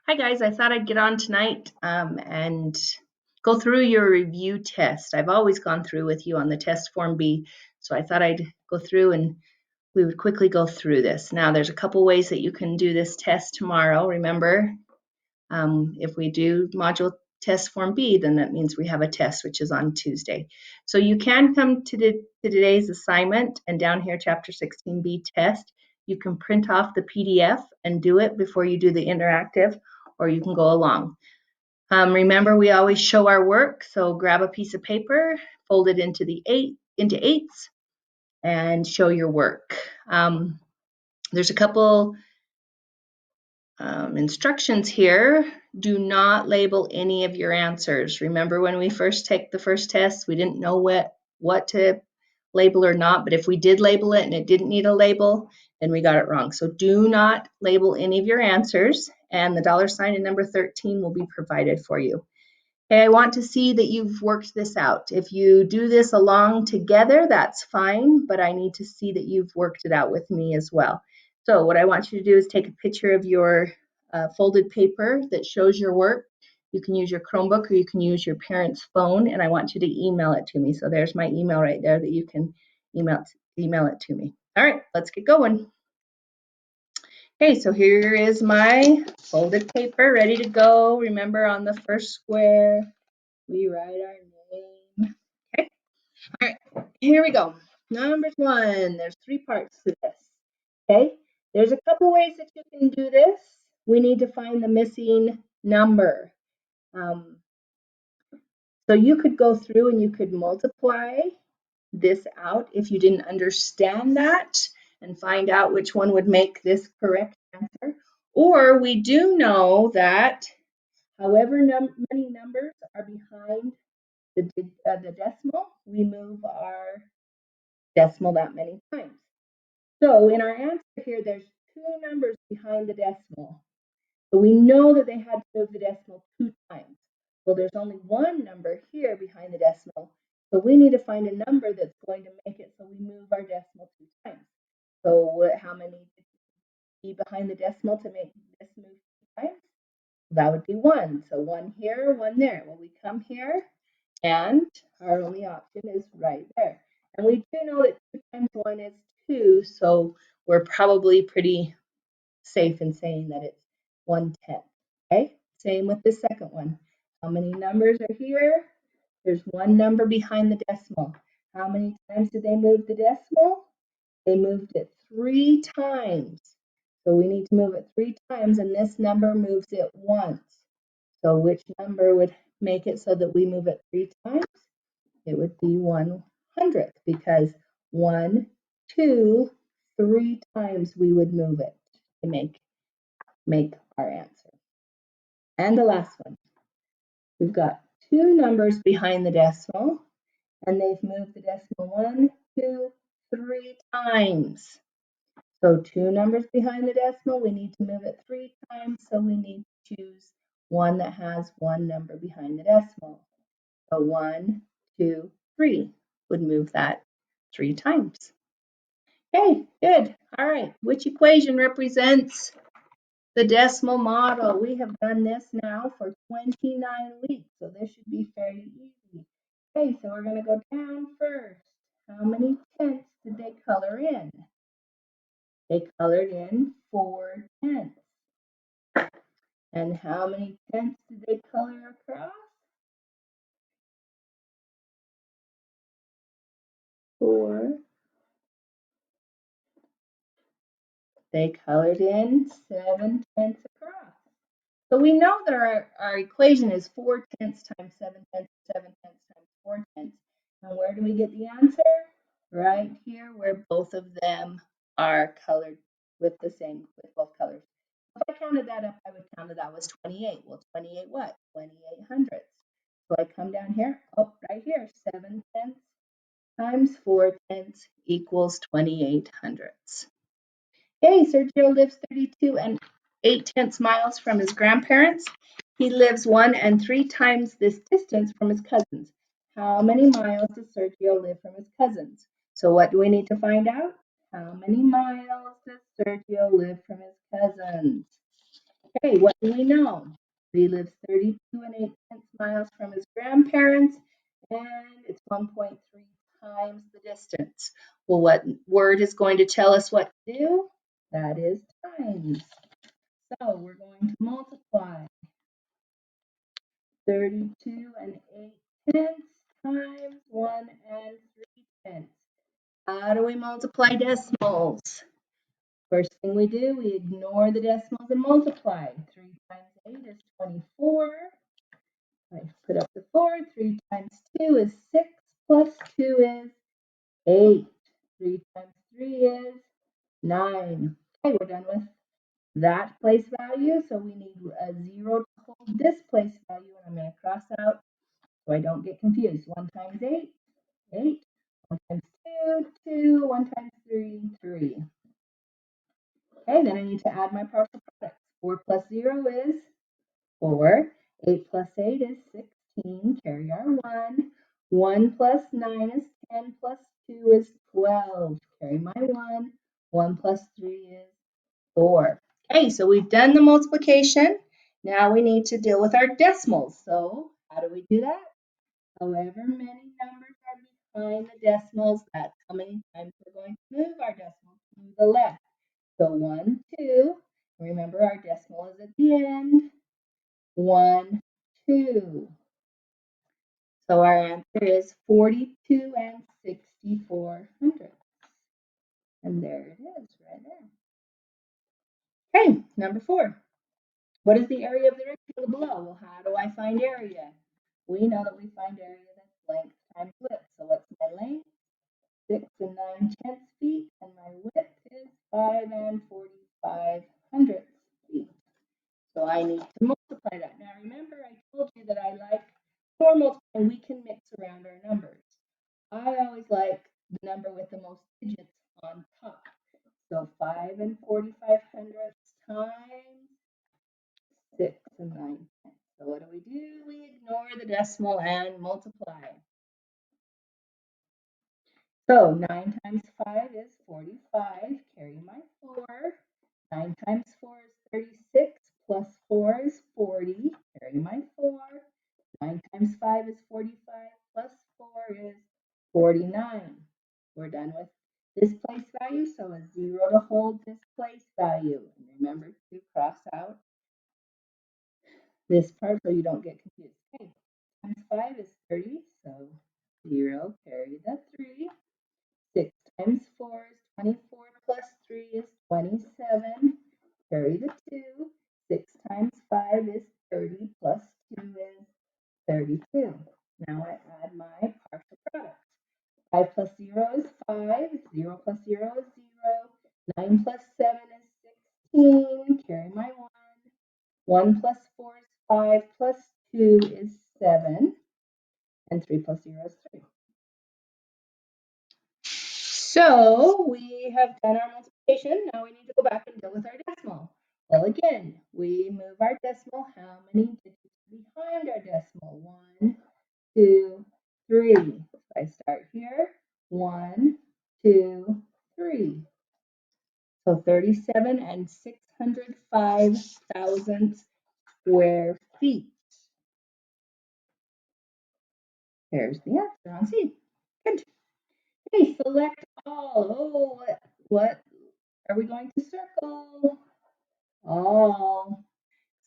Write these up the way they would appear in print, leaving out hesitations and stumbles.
Hi guys, I thought I'd get on tonight and go through your review test. I've always gone through with you on the test form B, so I thought I'd go through and we would quickly go through this. Now there's a couple ways that you can do this test tomorrow. Remember, if we do module test form B, then that means we have a test, which is on Tuesday. So you can come to today's assignment and down here, chapter 16B test, you can print off the PDF and do it before you do the interactive, or you can go along. Remember, we always show our work, so grab a piece of paper, fold it into eighths, and show your work. There's a couple instructions here. Do not label any of your answers. Remember when we first take the first test, we didn't know what to label or not, but if we did label it and it didn't need a label, then we got it wrong. So do not label any of your answers, and the $ and number 13 will be provided for you. Okay, I want to see that you've worked this out. If you do this along together, that's fine, but I need to see that you've worked it out with me as well. So what I want you to do is take a picture of your folded paper that shows your work. You can use your Chromebook or you can use your parent's phone, and I want you to email it to me. So there's my email right there that you can email it to me. All right, let's get going. Okay, so here is my folded paper ready to go. Remember, on the first square, we write our name. Okay, all right, here we go. Number one, there's 3 parts to this. Okay, there's a couple ways that you can do this. We need to find the missing number. So you could go through and you could multiply this out if you didn't understand that and find out which one would make this correct answer. Or we do know that however many numbers are behind the decimal, we move our decimal that many times. So in our answer here, there's 2 numbers behind the decimal. So we know that they had to move the decimal 2 times. Well, there's only 1 number here behind the decimal. So we need to find a number that's going to make it so we move our decimal 2 times. So how many be behind the decimal to make this move 2 times? That would be 1. So 1 here, 1 there. Well, we come here and our only option is right there. And we do know that 2 times 1 is 2, so we're probably pretty safe in saying that it's 1/10. Okay, same with the second one. How many numbers are here? There's 1 number behind the decimal. How many times did they move the decimal? They moved it 3 times. So we need to move it 3 times, and this number moves it once. So which number would make it so that we move it 3 times? It would be 100th, because 1, 2, 3 times we would move it to make our answer. And the last one. We've got 2 numbers behind the decimal, and they've moved the decimal 1, 2, 3 times. So 2 numbers behind the decimal, we need to move it 3 times, so we need to choose one that has 1 number behind the decimal. So 1, 2, 3 would move that 3 times. Okay, good. All right, which equation represents the decimal model? We have done this now for 29 weeks, so this should be fairly easy. Okay, so we're going to go down first. How many tenths did they color in? They colored in 4 tenths. And how many tenths did they color across? 4. They colored in 7 tenths across. So we know that our equation is 4 tenths times 7 tenths, 7 tenths times 4 tenths. And where do we get the answer? Right here, where both of them are colored with both colors. If I counted that up, I would count that was 28. Well, 28 what? 28 hundredths. So I come down here, right here, 7 tenths times 4 tenths equals 28 hundredths. Okay, Sergio lives 32 and 8/10 miles from his grandparents. He lives 1 and 3 times this distance from his cousins. How many miles does Sergio live from his cousins? So what do we need to find out? How many miles does Sergio live from his cousins? Okay, what do we know? He lives 32 and 8 miles from his grandparents, and it's 1.3 times the distance. Well, what word is going to tell us what to do? That is times. So we're going to multiply 32 and 8 times 1 and 3. How do we multiply decimals? First thing we do, we ignore the decimals and multiply. 3 times 8 is 24. I put up the 4. 3 times 2 is 6, plus 2 is 8. 3 times 3 is 9. Okay, we're done with that place value. So we need a 0 to hold this place value. And I'm going to cross out so I don't get confused. 1 times 8, 8. 1 times 2, 2. 1 times 3, 3. Okay, then I need to add my partial products. 4 plus 0 is 4. 8 plus 8 is 16. Carry our 1. 1 plus 9 is 10. Plus 2 is 12. Carry my 1. 1 plus 3 is 4. Okay, so we've done the multiplication. Now we need to deal with our decimals. So how do we do that? However many numbers are behind the decimals, that's how many times we're going to move our decimals to the left. So 1, 2. Remember our decimal is at the end. 1, 2. So our answer is 42 and 64 hundredths. And there it is, right there. Okay, number 4. What is the area of the rectangle below? Well, how do I find area? We know that we find area that's length times width. So what's my length? 6 and 9/10 feet. And my width is 5 and 45 hundredths feet. So I need to multiply that. Now remember I told you that I like normal and we can mix around our numbers. I always like the number with the most digits on top. So 5 and 45 hundredths times 6 and 9. So what do? We ignore the decimal and multiply. So 9 times 5 is 45. Carry my 4. 9 times 4 is 36. Plus 4 is 40. Carry my 4. 9 times 5 is 45. Plus 4 is 49. We're done with this place value. So a 0 to hold this place value. And remember to cross out this part so you don't get confused. Okay. Times 5 is 30. So 0, carry the 3. 6 times 4 is 24, plus 3 is 27. Carry the 2. 6 times 5 is 30, plus 2 is 32. Now I add my partial product. 5 plus 0 is 5. 0 plus 0 is 0. 9 plus 7 is 16. Carry my 1. 1 plus 4 is 5, plus 2 is 7. And 3 plus 0 is 3. So we have done our multiplication. Now we need to go back and deal with our decimal. Well, again, we move our decimal. How many digits behind our decimal? 1, 2, 3. So I start here. 1, 2, 3. So 37 and 605 thousandths square feet. There's the answer on C. Good. Okay, select all. Oh, what are we going to circle? All.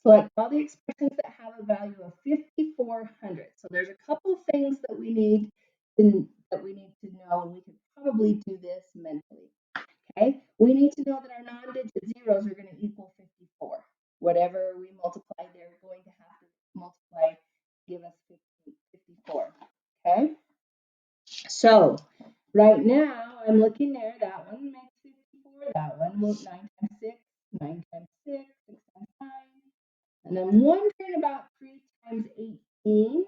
Select all the expressions that have a value of 5,400. So there's a couple things that we need to know, and we can probably do this mentally. Okay, we need to know that our non-digit zeros are going to equal 54. Whatever we multiply, they're going to have to multiply, give us 54. Okay, so right now I'm looking there. That one makes 54. That one will 9 times 6, 9 times 6, 6 times 9. And I'm wondering about 3 times 18.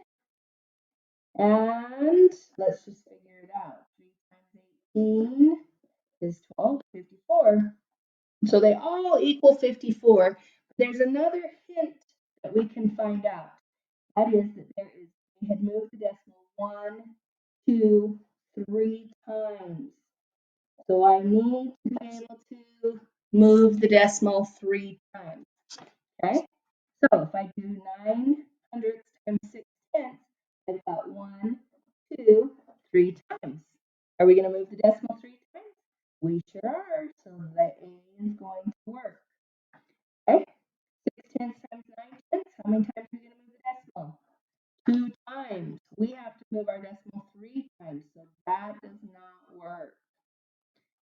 And let's just figure it out. 3 times 18 is 12, 54. So they all equal 54. There's another hint that we can find out. That is that we had moved the decimal 1, 2, 3 times. So I need to be able to move the decimal 3 times. Okay, so if I do 9/100 times 6/10, I've got 1, 2, 3 times. Are we going to move the decimal 3 times? We sure are, so the A is going to work. Okay, 6/10 times 9/10, how many times are we going to move the decimal? 2 times. We have to move our decimal 3 times, so that does not work.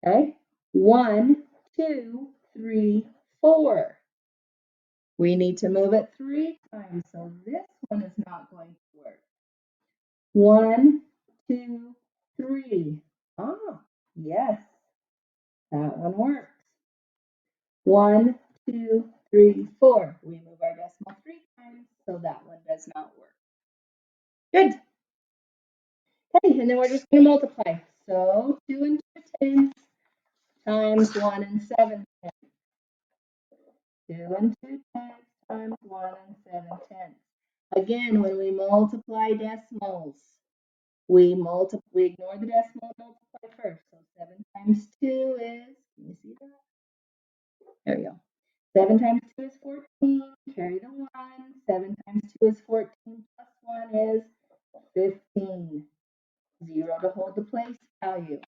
Okay, 1, 2, 3, 4. We need to move it 3 times, so this one is not going to work. 1, 2, 3. Ah, yes, that one works. 1, 2, 3, 4. We move our decimal 3 times, so that one does not work. Good. Okay, and then we're just going to multiply. So 2 and 2 tenths times 1 and 7 tenths. 2 and 2 tenths times 1 and 7 tenths. Again, when we multiply decimals, we ignore the decimal and multiply first. So 7 times 2 is, can you see that? There we go. 7 times 2 is 14. Carry the 1. 7 times 2 is 14 plus 1 is 15. 0 to hold the place value.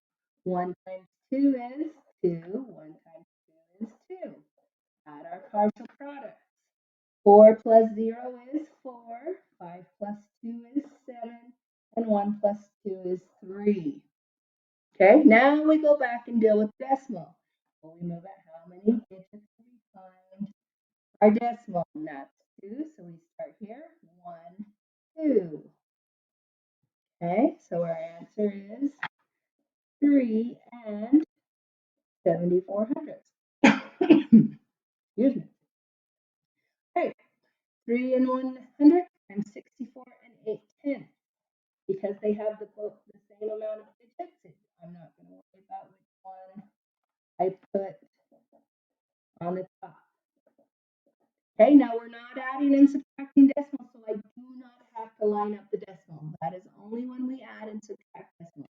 1 times 2 is 2. 1 times 2 is 2. Add our partial products. 4 plus 0 is 4. 5 plus 2 is 7. And 1 plus 2 is 3. Okay, now we go back and deal with decimal. Well, we move it how many digits do we find our decimal? And that's 2, so we start here. 1, 2. Okay, so our answer is 3 and 74 hundredths. Excuse me. All right, 3 and 100 times 64 and 8 tenths. Because they have both the same amount of digits, I'm not going to worry about which one I put on the top. Okay, now we're not adding and subtracting decimals, so I do not have to line up the decimal. That is only when we add and subtract decimals.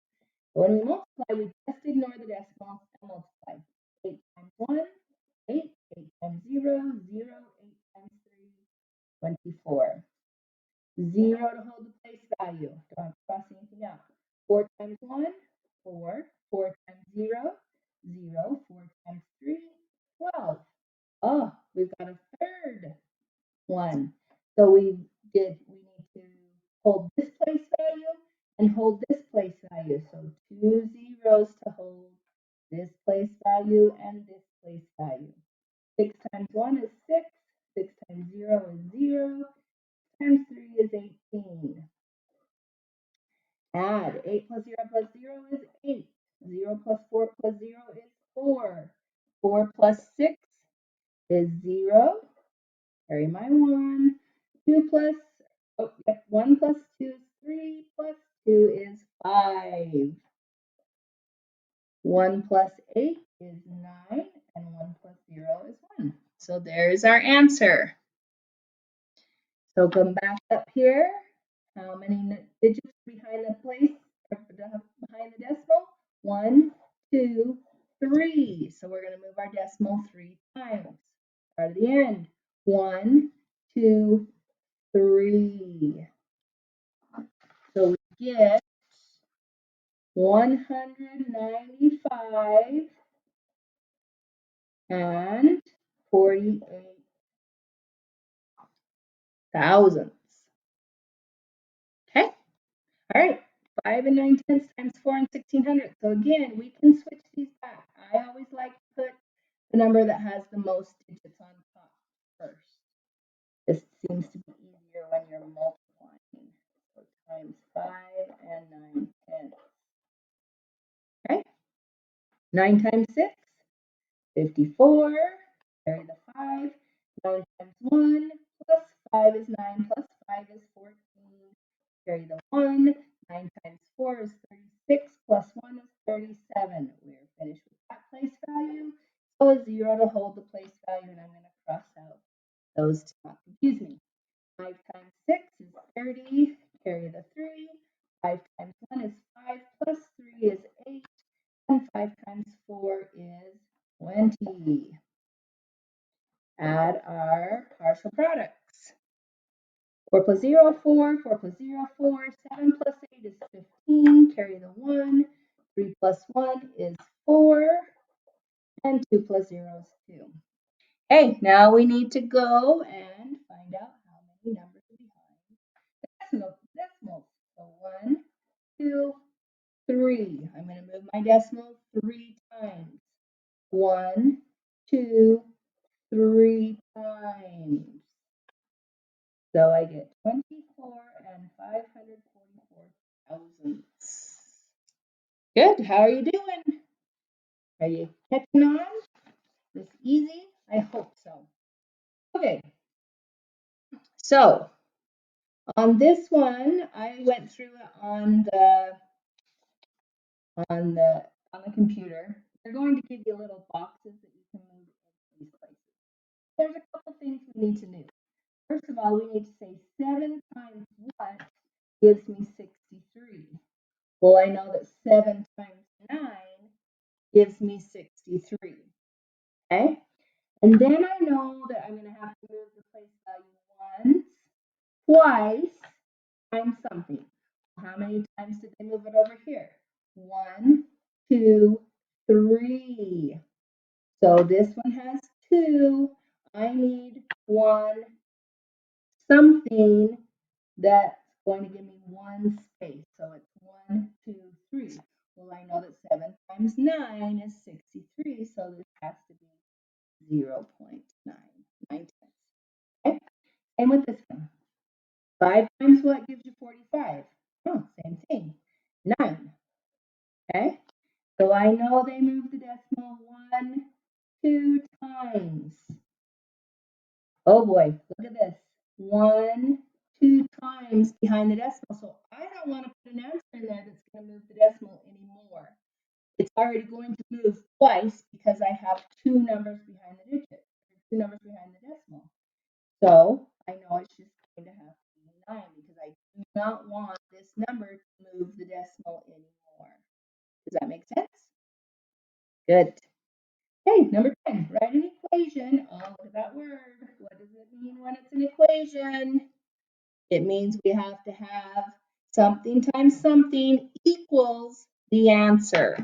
But when we multiply, we just ignore the decimal and multiply. 8 times 1, 8. 8 times 0, 0. 8 times 3, 24. 0 to hold the place value. Don't have to cross anything out. 4 times 1, 4. 4 times 0, 0. 4 times 3, 12. Oh, we've got a third one. So we need to hold this place value and hold this place value. So 2 zeros to hold this place value and this place value. 6 times 1 is 6. 6 times 0 is 0. Times 3 is 18. Add 8 plus 0 plus 0 is 8. 0 plus 4 plus 0 is 4. 4 plus 6 is 0. Carry my 1. 2 plus, 1 plus 2 is 3 plus 2 is 5. 1 plus 8 is 9, and 1 plus 0 is 1. So there's our answer. So come back up here. How many digits behind the place, behind the decimal? 1, 2, 3. So we're going to move our decimal 3 times. Start at the end. 1, 2, 3. So we get 195 and 48 thousandths. Okay. All right. 5 and 9 tenths times 4 and 1600. So again, we can switch these back. I always like to put the number that has the most digits on top first. This seems to be easier when you're multiplying. So times 5 and 9 tenths. Okay. 9 times 6, 54. Carry the 5. 9 times 1 plus 5 is 9 plus 5 is 14. Carry the 1. 9 times 4 is 36 plus 1 is 37. We're finished with that place value. So a 0 to hold the place value, and I'm going to cross out those to not confuse me. 5 times 6 is 30. Carry the 3. 5 times 1 is 5 plus 3 is 8. And 5 times 4 is 20. add our partial products. 4 plus 0, 4, 4 plus 0, 4, 7 plus 8 is 15, carry the 1, 3 plus 1 is 4, and 2 plus 0 is 2. Okay, now we need to go and find out how many numbers are behind decimals. So 1, 2, 3. I'm going to move my decimal 3 times. 1, 2, 3 times. So I get 24 and 544 thousandths. Good. How are you doing? Are you catching on? This easy? I hope so. Okay. So on this one, I went through it on the computer. They're going to give you little boxes that you can move in these places. There's a couple things we need to do. First of all, we need to say 7 times what gives me 63. Well, I know that 7 times 9 gives me 63. Okay? And then I know that I'm going to have to move the place value once, twice, times something. How many times did they move it over here? 1, 2, 3. So this one has 2. I need 1 something that's going to give me 1 space. So it's 1, 2, 3. Well, I know that 7 times 9 is 63, so this has to be 0.9. Okay, and with this one, 5 times what gives you 45? Oh, same thing, 9. Okay, so I know they moved the decimal 1, 2 times. Oh boy, look at this. 1, 2 times behind the decimal. So I don't want to put an answer in there that's going to move the decimal anymore. It's already going to move twice because I have 2 numbers behind the digit, 2 numbers behind the decimal. So I know it's just going to have to be 9 because I do not want this number to move the decimal anymore. Does that make sense? Good. Okay, number 10, write an equation. Oh, look at that word. What does it mean when it's an equation? It means we have to have something times something equals the answer.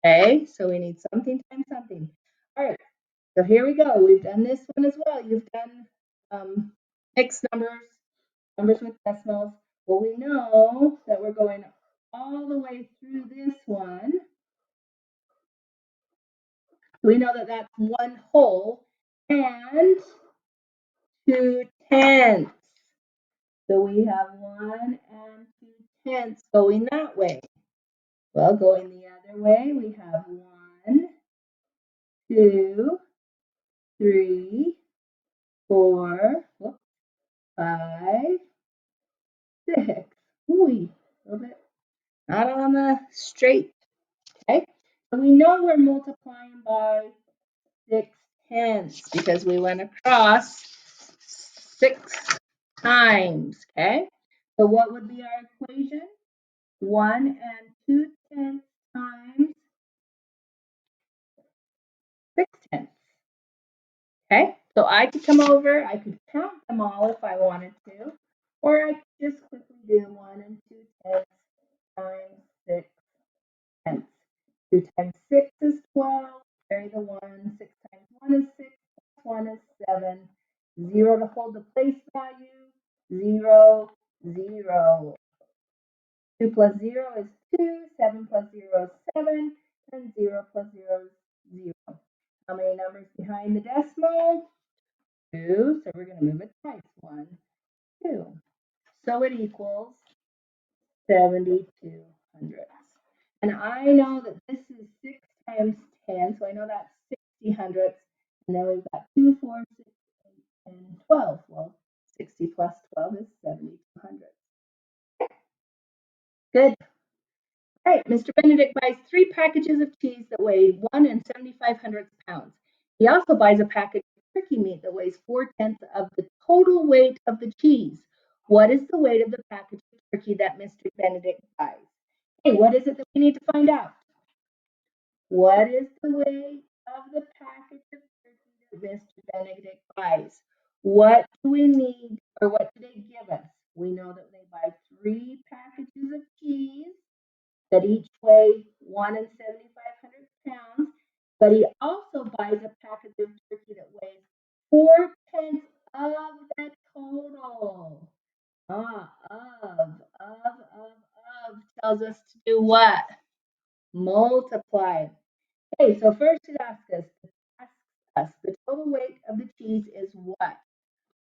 Okay, so we need something times something. All right, so here we go. We've done this one as well. You've done mixed numbers, numbers with decimals. Well, we know that we're going all the way through this one. We know that that's 1 whole and 2 tenths. So we have 1 and 2 tenths going that way. Well, going the other way, we have 1, 2, 3, 4, 5, 6. Ooh, a little bit not on the straight. Okay, so we know we're multiplying by 6 tenths because we went across 6 times. Okay, so what would be our equation? 1 and 2 tenths times 6 tenths. Okay, so I could come over, I could count them all if I wanted to, or I could just quickly do 1 and 2 tenths times 6 tenths. 2 times 6 is 12, carry the 1, 6 times 1 is 6, plus 1 is 7, 0 to hold the place value, 0, 0. 2 plus 0 is 2, 7 plus 0 is 7, and 0 plus 0 is 0. How many numbers behind the decimal? 2, so we're going to move it twice. 1, 2. So it equals 72 hundredths. And I know that this is 6 times 10, so I know that's 60 hundredths. And then we've got 2, 4, 6, 8, and 12. Well, 60 plus 12 is 72 hundredths. Good. All right, Mr. Benedict buys 3 packages of cheese that weigh 1 75 hundredths pounds. He also buys a package of turkey meat that weighs 4/10 of the total weight of the cheese. What is the weight of the package of turkey that Mr. Benedict buys? Hey, what is it that we need to find out? What is the weight of the package of turkey Mr. Benedict buys. What do we need, or what do they give us? We know that they buy 3 packages of cheese that each weigh 1 7,500 pounds, but he also buys a package of turkey that weighs 4/10 of the total. Of tells us to do what? Multiply. Okay, so first it asks us, the total weight of the cheese is what?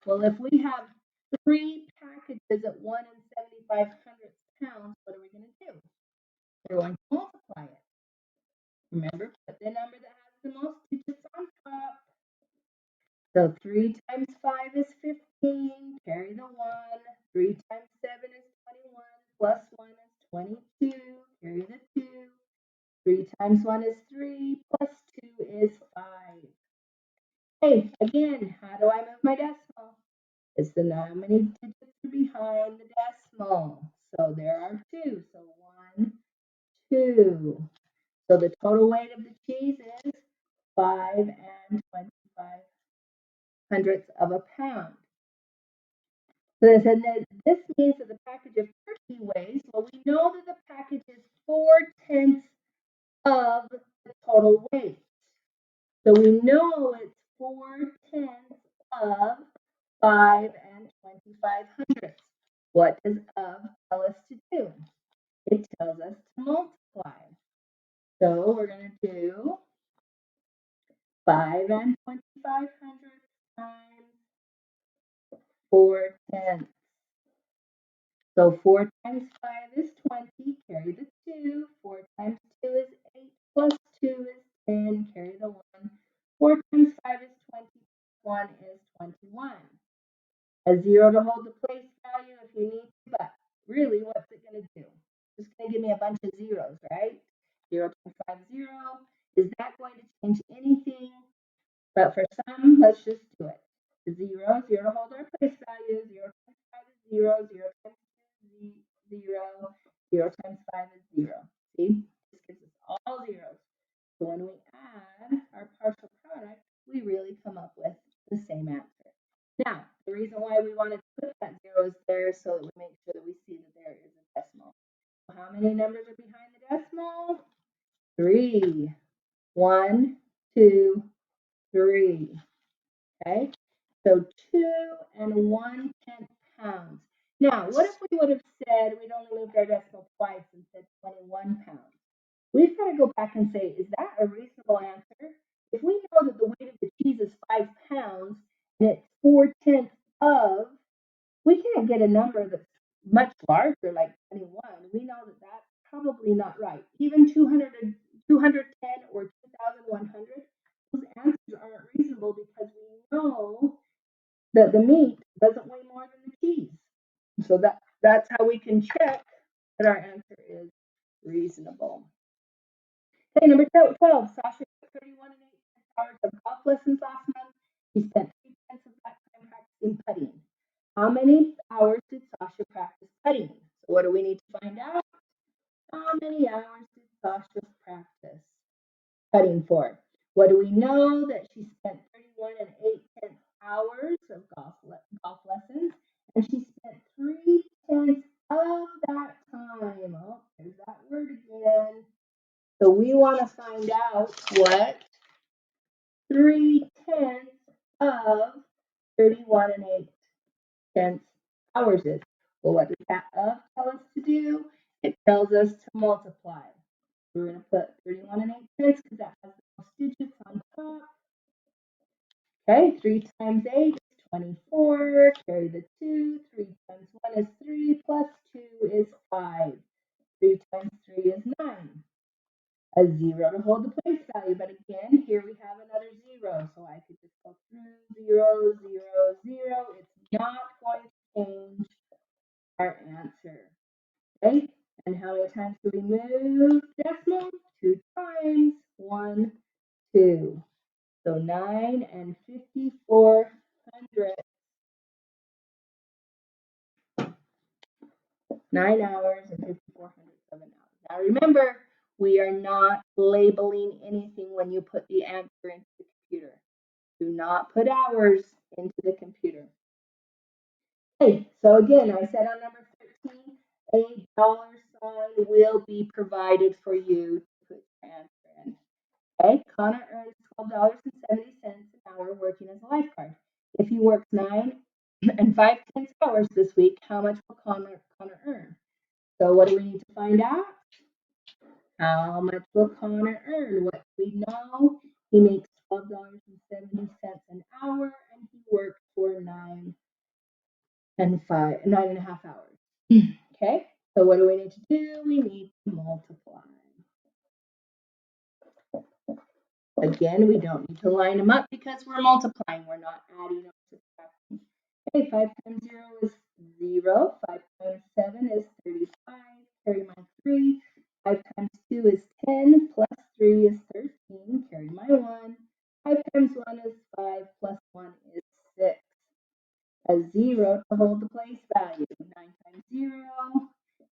Well, if we have 3 packages at 1 7,500 pounds, what are we going to do? We're going to multiply it. Remember, put the number that has the most digits on top. So 3 times 5 is 15, carry the 1. 3 times 7 is 21, plus 1 is 22, carry the 2. 3 times 1 is 3, plus 2 is 5. Hey, again, how do I move my decimal? It's the how many digits are behind the decimal. So there are 2. So 1, 2. So the total weight of the cheese is 5 and 25 hundredths of a pound. So they said that this means that the package of turkey weighs, well, we know that the package is 4/10 of the total weight. So we know it's 4/10 of 5 and 25 hundredths. What does of tell us to do? It tells us to multiply. So we're going to do 5 and 25 hundredths times 4/10. So 4 times 5 is 20, carry the 2. 4 times 2 is 8, plus 2 is 10, carry the 1. 4 times 5 is 20, 1 is 21. A 0 to hold the place value if you need to, but really, what's it going to do? It's going to give me a bunch of zeros, right? 0 times 5 is 0. Is that going to change anything? But for some, let's just do it. 0, 0 to hold our place value. 0 times 5 is 0. 0 times 2 is 0. 0 times 5 is 0. See? This gives us all zeros. So when we add our partial product, we really come up with the same answer. Now, the reason why we wanted to put that 0 is there so that we make sure that we see that there is a decimal. So how many numbers are behind the decimal? 3. 1, 2, 3. Okay, so 2 and 1/10 pounds. Now, what if we would have said we'd only moved our decimal twice and said 21 pounds? We've got to go back and say, is that a reasonable answer? If we know that the weight of the cheese is 5 pounds and it's 4/10 of, we can't get a number that's much larger, like 21. We know that that's probably not right. Even 210 or 2,100, those answers aren't reasonable because we know that the meat doesn't weigh more than the cheese. So that's how we can check that our answer is reasonable. Okay, number 12. Sasha took 31 and 8 hours of golf lessons last month. He spent 3/10 of that time practicing putting. How many hours did Sasha practice putting? So what do we need to find out? How many hours did Sasha practice putting for? What do we know? That she spent 31 and 8/10 hours of golf lessons, and she spent 3/10 of that time. Oh, there's that word again. So we want to find out what 3/10 of 31 and 8/10 hours is. Well, what does that of tell us to do? It tells us to multiply. We're going to put 31 and 8/10 because that has the most digits on top. Okay, 3 times 8 is 24. Carry the 2. 3 times 1 is 3, plus 2 is 5. 3 times 3 is 9. A 0 to hold the place value, but again, here we have another 0, so I could just go through 0, 0, 0. It's not going to change our answer. Okay, and how many times do we move decimal? 2 times. 1, 2. So 9 and 54 hundredths. 9 hours and 54 hundredths of an hour. Now remember, we are not labeling anything when you put the answer into the computer. Do not put hours into the computer. Okay, so again, I said on number 13, a dollar sign will be provided for you to put your answer in. Okay, Connor earns $12.70 an hour working as a lifeguard. If he works 9 and 5/10 hours this week, how much will Connor earn? So what do we need to find out? How much will Connor earn? What we know, he makes $12.70 an hour and he works for 9.5 hours. Okay, so what do we need to do? We need to multiply. Again, we don't need to line them up because we're multiplying. We're not adding or subtracting. Okay, 5 times 0 is 0. 5 times 7 is 35. Carry my 3. 5 times 2 is 10. Plus 3 is 13. Carry my 1. 5 times 1 is 5. Plus 1 is 6. A 0 to hold the place value. 9 times 0.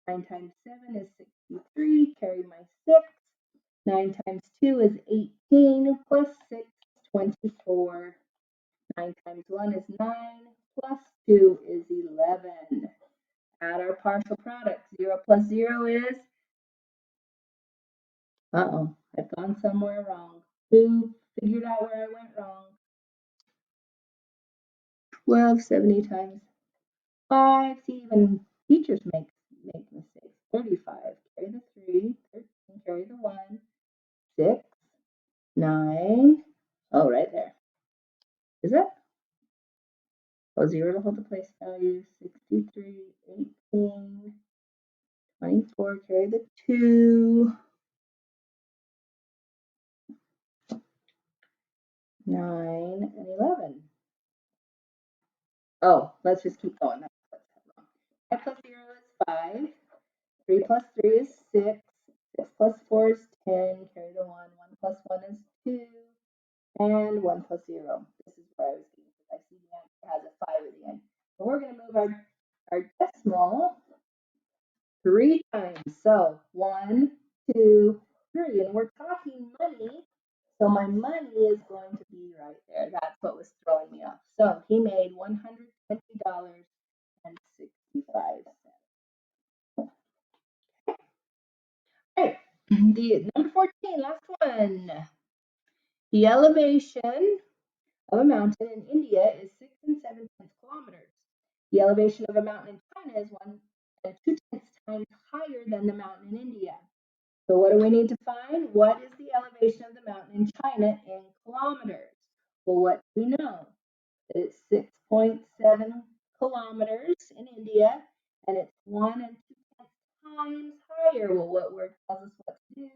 9 times 7 is 63. Carry my 6. 9 times 2 is 18, plus 6 is 24. 9 times 1 is 9, plus 2 is 11. Add our partial product. 0 plus 0 is, I've gone somewhere wrong. Who figured out where I went wrong? 1270 times 5. See, even teachers make mistakes. 35. Carry the 3. 13. Carry the 1. 6. 9. Oh, right there. Is it? Oh, 0 to hold the place value. 63. 18. 24. Carry the 2. 9 and 11. Oh, let's just keep going. That's wrong. 5 plus 0 is 5. 3 plus 3 is 6. 6 plus 4 is 10. Carry the 1. 1 plus 1 is 2. And 1 plus 0. This is where I was getting because I see the answer has a 5 at the end. So we're going to move our decimal 3 times. So 1, 2, 3. And we're talking money. So my money is going to be right there. That's what was throwing me off. So he made $120.65. Okay, the number 14, last one. The elevation of a mountain in India is 6 7/10 kilometers. The elevation of a mountain in China is 1 2/10 times higher than the mountain in India. So what do we need to find? What is the elevation of the mountain in China in kilometers? Well, what do we know? It's 6.7 kilometers in India, and it's 1 2/10 times higher. Well, what word tells us what to do?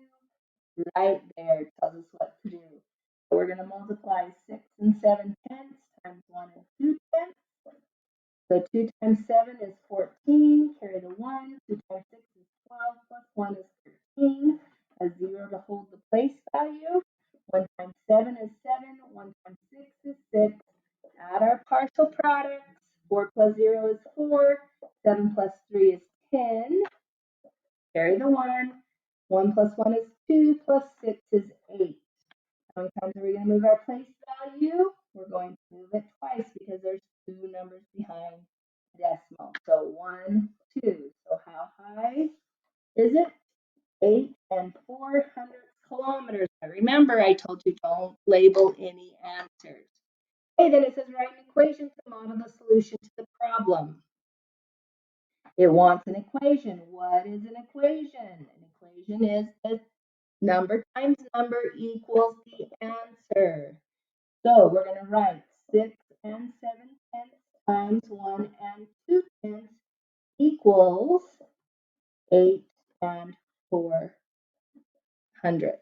Right there tells us what to do. So we're going to multiply 6 7/10 times 1 2/10. So 2 times 7 is 14. Carry the 1. 2 times 6 is 12. Plus 1 is 13. A 0 to hold the place value. 1 times 7 is 7. 1 times 6 is 6. Add our partial products. 4 plus 0 is 4. 7 plus 3 is 10. Carry the 1. 1 plus 1 is 2. Plus 6 is 8. How many times are we going to move our place value? We're going to move it twice because there's 2 numbers behind the decimal. So 1, 2. So how high is it? 8 400 kilometers. Now remember, I told you don't label any answers. Okay, then it says write an equation to model the solution to the problem. It wants an equation. What is an equation? An equation is the number times number equals the answer. So we're going to write 6 7/10 times 1 2/10 equals 8 400.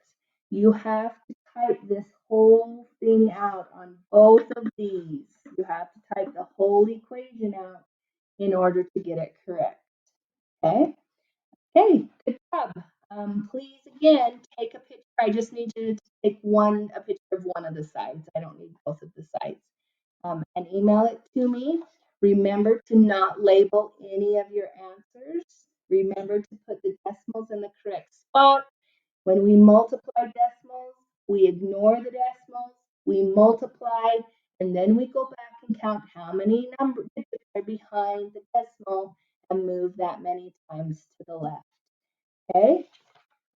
You have to type this whole thing out on both of these. You have to type the whole equation out in order to get it correct. Okay? Okay, good job. Please, again, take a picture. I just need you to take a picture of one of the sides. I don't need both of the sides. And email it to me. Remember to not label any of your answers. Remember to put the decimals in the correct spot. When we multiply decimals, we ignore the decimals we multiply, and then we go back and count how many number digits are behind the decimal and move that many times to the left. Okay?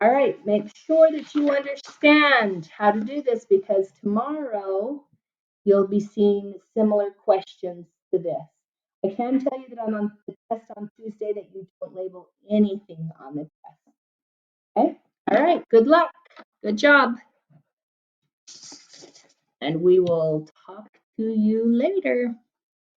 All right, make sure that you understand how to do this because tomorrow you'll be seeing similar questions to this. I can tell you that on the test on Tuesday that you don't label anything on the test. Okay? All right, good luck. Good job. And we will talk to you later.